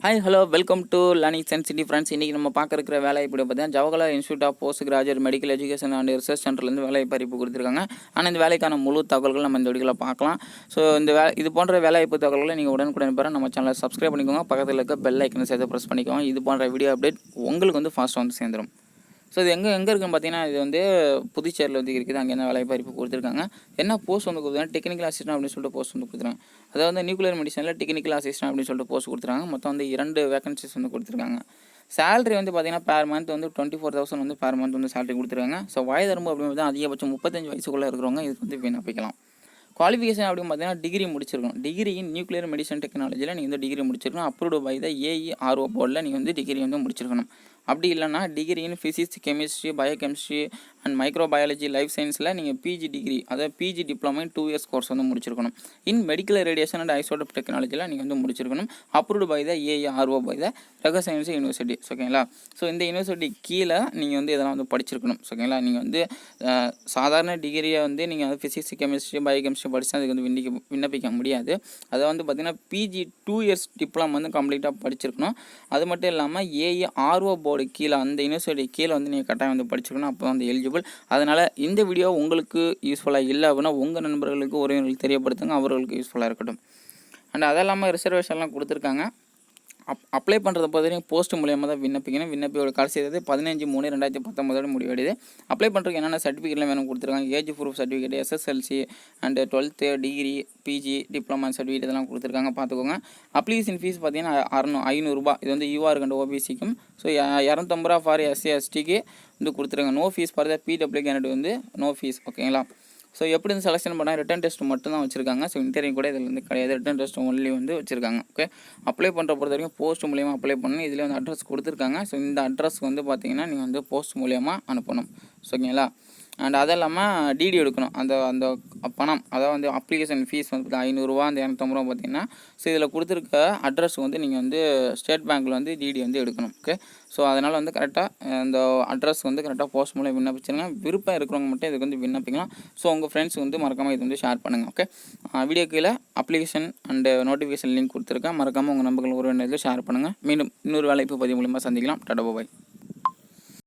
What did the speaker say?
Hi hello welcome to learning sensitivity friends. இன்றைக்கி நம்ம பார்க்க இருக்கிற வேலை இப்படி பார்த்தீங்கன்னா Jawaharlal institute of post graduate medical education and research சென்டர்லேருந்து வேலை அறிவிப்பு கொடுத்துருக்காங்க. ஆனால் இந்த வேலைக்கான முழு தகவல்கள் நம்ம இந்த வீடியோவில் பார்க்கலாம். ஸோ இந்த இது போன்ற வேலைவாய்ப்பு தகவல்களை நீங்கள் உடனுக்குடன் பெற நம்ம சேனலை சப்ஸ்கிரைப் பண்ணிக்கோங்க. பக்கத்தில் இருக்க பெல் ஐக்கனை சேர்த்து ப்ரெஸ் பண்ணிக்கோங்க. இது போன்ற வீடியோ அப்டேட் உங்களுக்கு வந்து ஃபாஸ்ட்டாக வந்து சேர்ந்துடும். ஸோ இது எங்கே இருக்குன்னு பார்த்தீங்கன்னா இது வந்து புதுச்சேரியில் வந்து இருக்குது. அங்கே என்ன வேலைவாய்ப்பு அறிவிப்பு கொடுத்துருக்காங்க. என்ன போஸ்ட் வந்து கொடுத்துருக்காங்க, டெக்னிக்கல் அசிஸ்டன்ட் அப்படின்னு சொல்லிட்டு போஸ்ட் வந்து கொடுத்துருக்காங்க. அதாவது நியூக்ளியர் மெடிசனில் டெக்னிக்கல் அசிஸ்டன்ட் அப்படின்னு சொல்லிட்டு போஸ்ட் கொடுத்துருக்காங்க. மொத்தம் வந்து 2 வேகன்சிஸ் வந்து கொடுத்துருக்காங்க. சேலரி வந்து பார்த்தீங்கன்னா பேர் மந்த் வந்து 24,000 வந்து பேர் மந்த் வந்து சேலரி கொடுத்துருக்காங்க. ஸோ வயது வரம்பு அப்படின்னு அதிகபட்சம் 35 வயசுக்குள்ளே இருக்கிறவங்க இதுக்கு வந்து விண்ணப்பிக்கலாம். குவாலிஃபிகேஷன் அப்படின்னு பார்த்தீங்கன்னா டிகிரி முடிச்சிருக்கணும். டிகிரி இன் நியூக்ளியர் மெடிசன் டெக்னாலஜியில் நீங்கள் வந்து டிகிரி முடிச்சிருக்கணும். அப்ரூவ்டு பை த AERO போர்டில் நீங்கள் வந்து டிகிரி வந்து முடிச்சிருக்கணும். அப்படி இல்லைனா degree in physics, chemistry, biochemistry and microbiology, life சயின்ஸில் நீங்கள் பிஜி டிகிரி, அதாவது PG diploma in 2 years course வந்து முடிச்சிருக்கணும். In medical radiation and isotope டெக்னாலஜியில் நீங்கள் வந்து முடிச்சிருக்கணும். Approved by the AERO by the ரக சயின்ஸ் யூனிவர்சிட்டி. ஓகேங்களா? ஸோ இந்த யூனிவர்சிட்டி கீழே நீங்கள் வந்து இதெல்லாம் வந்து படிச்சிருக்கணும். ஓகேங்களா? நீங்கள் வந்து சாதாரண டிகிரியை வந்து நீங்கள் வந்து ஃபிசிக்ஸ், கெமிஸ்ட்ரி, பயோகெமிஸ்ட்ரி படித்தா அதுக்கு வந்து விண்ணப்பிக்க முடியாது. அதை வந்து பார்த்திங்கன்னா பிஜி 2 years டிப்ளமோ வந்து கம்ப்ளீட்டாக படிச்சிருக்கணும். அது மட்டும் இல்லாமல் AERO போர்டு கீழே அந்த யூனிவர்சிட்டி கீழே வந்து நீங்கள் கட்டாயம் வந்து படிச்சிருக்கணும். அப்போ வந்து எலிஜிபிள். அதனால் இந்த வீடியோ உங்களுக்கு யூஸ்ஃபுல்லாக இல்லை அப்படின்னா உங்கள் நண்பர்களுக்கு உறவினர்களுக்கு தெரியப்படுத்துங்க, அவர்களுக்கு யூஸ்ஃபுல்லாக இருக்கட்டும். அண்ட் அது இல்லாமல் ரிசர்வேஷன்லாம் கொடுத்துருக்காங்க. அப்ளை பண்ணுறத பொறுத்தவரைக்கும் போஸ்ட் மூலியமாக தான் விண்ணப்பிக்கணும். விண்ணப்பியோட கடைசி தேதி 15/3/2019 முடிவடையுது. அப்ளை பண்ணுறதுக்கு என்னென்ன சர்டிஃபிகேட்லாம் வேணும் கொடுத்துருக்காங்க. Age proof certificate, SSLC and 12th degree, PG diploma certificate இதெல்லாம் கொடுத்துருக்காங்க, பார்த்துக்கோங்க. அப்ளிகேஷன் ஃபீஸ் பார்த்தீங்கன்னா 500 இது வந்து யூஆர் அண்ட் ஓபிசிக்கும். ஸோ 250 ஃபார் SC STக்கு வந்து கொடுத்துருக்காங்க. No fee for the PW candidate வந்து நோ ஃபீஸ். ஓகேங்களா? ஸோ எப்படி வந்து செலெக்ஷன் பண்ணால் ரிட்டன் டெஸ்ட் மட்டும் தான் வச்சுருக்காங்க. ஸோ இன்டர்வியூ கூட இதில் வந்து கிடையாது. ரிட்டன் டெஸ்ட் ஒன்லி வந்து வச்சுருக்காங்க. ஓகே, அப்ளை பண்ணுற பொறுத்த வரைக்கும் போஸ்ட் மூலியமாக அப்ளை பண்ணணும். இதில் வந்து அட்ரஸ் கொடுத்துருக்காங்க. ஸோ இந்த அட்ரஸ்க்கு வந்து பார்த்தீங்கன்னா நீங்கள் வந்து போஸ்ட் மூலியமாக அனுப்பணும். ஓகேங்களா? அண்ட் அது இல்லாமல் டிடி எடுக்கணும். அந்த பணம், அதாவது வந்து அப்ளிகேஷன் ஃபீஸ் வந்து 500 அந்த 250 பார்த்தீங்கன்னா, ஸோ இதில் கொடுத்துருக்க அட்ரஸ் வந்து நீங்கள் வந்து ஸ்டேட் பேங்க்கில் வந்து டிடி வந்து எடுக்கணும். ஓகே, ஸோ அதனால் வந்து கரெக்டாக இந்த அட்ரஸ் வந்து கரெக்டாக போஸ்ட் மூலம் விண்ணப்பிச்சிருங்க. விருப்பம் இருக்கிறவங்க மட்டும் இதுக்கு வந்து விண்ணப்பிக்கலாம். ஸோ உங்கள் ஃப்ரெண்ட்ஸ் வந்து மறக்காமல் இது வந்து ஷேர் பண்ணுங்கள். ஓகே, வீடியோ கீழே அப்ளிகேஷன் அண்டு நோட்டிஃபிகேஷன் லிங்க் கொடுத்துருக்கேன். மறக்காமல் உங்கள் நண்பர்கள் உறவினர்களுக்கு ஷேர் பண்ணுங்கள். மீண்டும் இன்னொரு வேலைப்பு பதிவு மூலமாக சந்திக்கலாம். டாடா பாய்.